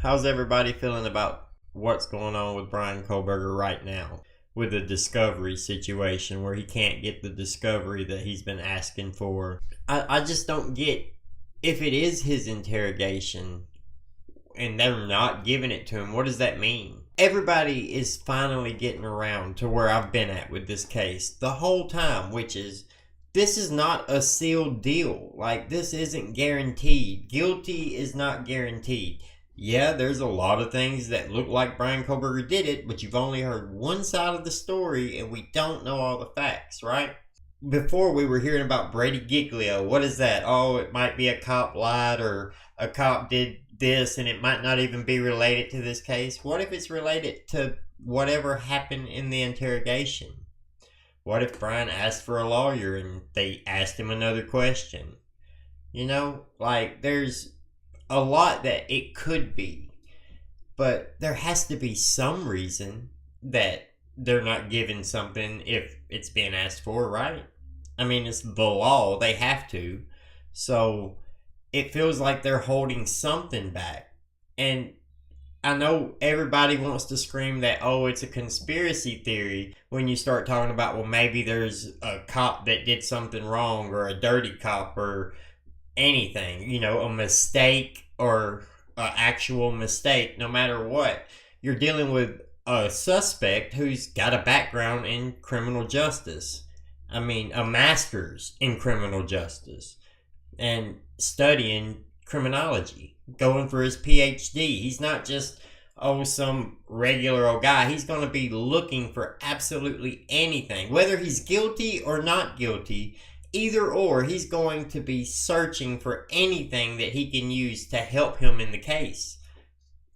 how's everybody feeling about what's going on with Bryan Kohberger right now with the discovery situation where he can't get the discovery that he's been asking for? I just don't get, if it is his interrogation and they're not giving it to him, what does that mean? Everybody is finally getting around to where I've been at with this case the whole time, which is this is not a sealed deal. Like, this isn't guaranteed. Guilty is not guaranteed. Yeah, there's a lot of things that look like Bryan Kohberger did it, but you've only heard one side of the story and we don't know all the facts, right? Before we were hearing about Brady Giglio. What is that? Oh, it might be a cop lied or a cop did this and it might not even be related to this case. What if it's related to whatever happened in the interrogation? What if Bryan asked for a lawyer and they asked him another question? You know, like, there's a lot that it could be, but there has to be some reason that they're not giving something if it's being asked for, right? I mean, it's the law. They have to. So it feels like they're holding something back. And I know everybody wants to scream that, oh, it's a conspiracy theory when you start talking about, well, maybe there's a cop that did something wrong or a dirty cop or anything, you know, a mistake or an actual mistake. No matter what, you're dealing with a suspect who's got a background in criminal justice. I mean, a master's in criminal justice and studying criminology, going for his PhD. He's not just, oh, some regular old guy. He's going to be looking for absolutely anything, whether he's guilty or not guilty. Either or, he's going to be searching for anything that he can use to help him in the case.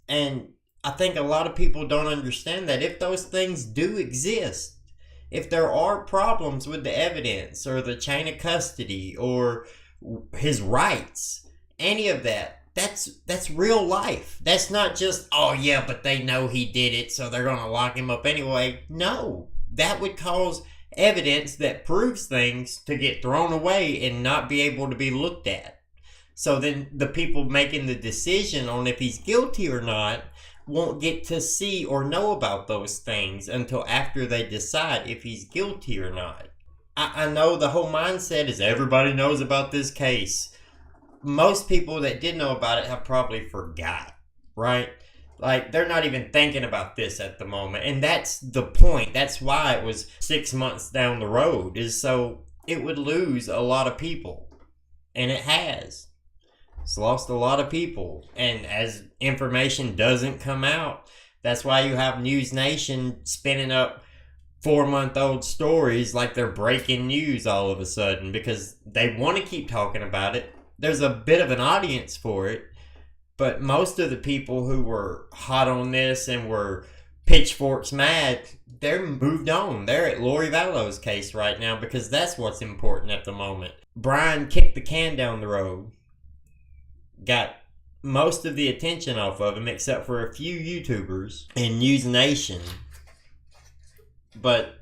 And I think a lot of people don't understand that if those things do exist, if there are problems with the evidence or the chain of custody or his rights, any of that, that's real life. That's not just, oh yeah, but they know he did it, so they're going to lock him up anyway. No, that would cause evidence that proves things to get thrown away and not be able to be looked at. So then the people making the decision on if he's guilty or not won't get to see or know about those things until after they decide if he's guilty or not. I know the whole mindset is everybody knows about this case. Most people that did know about it have probably forgot, right? Like, they're not even thinking about this at the moment. And that's the point. That's why it was 6 months down the road, is so it would lose a lot of people. And it has. It's lost a lot of people. And as information doesn't come out, that's why you have News Nation spinning up 4-month-old stories like they're breaking news all of a sudden because they want to keep talking about it. There's a bit of an audience for it, but most of the people who were hot on this and were pitchforks mad, they're moved on. They're at Lori Vallow's case right now because that's what's important at the moment. Bryan kicked the can down the road, got most of the attention off of him except for a few YouTubers and News Nation. But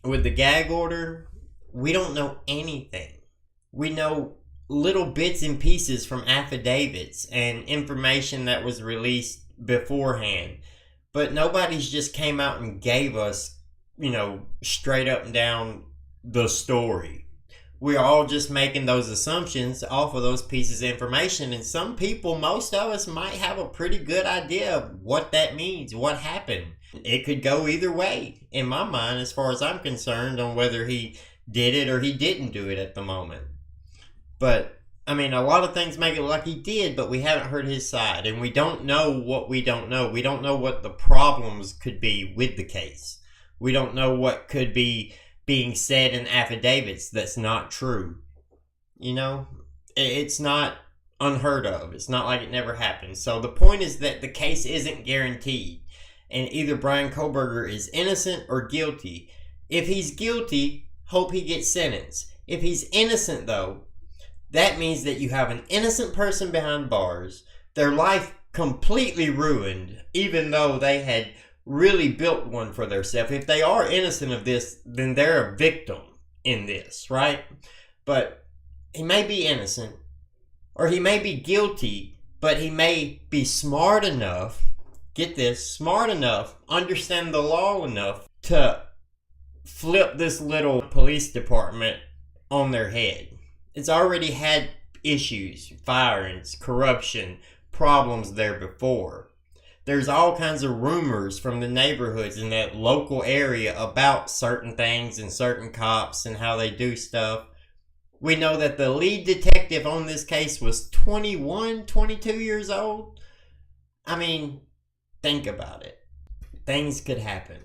with the gag order, we don't know anything. We know little bits and pieces from affidavits and information that was released beforehand. But nobody's just came out and gave us, straight up and down the story. We're all just making those assumptions off of those pieces of information. And some people, most of us, might have a pretty good idea of what that means, what happened. It could go either way, in my mind, as far as I'm concerned, on whether he did it or he didn't do it at the moment. But, I mean, a lot of things make it look like he did, but we haven't heard his side. And we don't know what we don't know. We don't know what the problems could be with the case. We don't know what could be being said in affidavits that's not true. It's not unheard of. It's not like it never happened. So the point is that the case isn't guaranteed. And either Bryan Kohberger is innocent or guilty. If he's guilty, hope he gets sentenced. If he's innocent, though, that means that you have an innocent person behind bars, their life completely ruined, even though they had really built one for themselves. If they are innocent of this, then they're a victim in this, right? But he may be innocent, or he may be guilty, But he may be smart enough, get this, smart enough, understand the law enough to flip this little police department on their head. It's already had issues, firings, corruption, problems there before. There's all kinds of rumors from the neighborhoods in that local area about certain things and certain cops and how they do stuff. We know that the lead detective on this case was 21, 22 years old. I mean, think about it. Things could happen.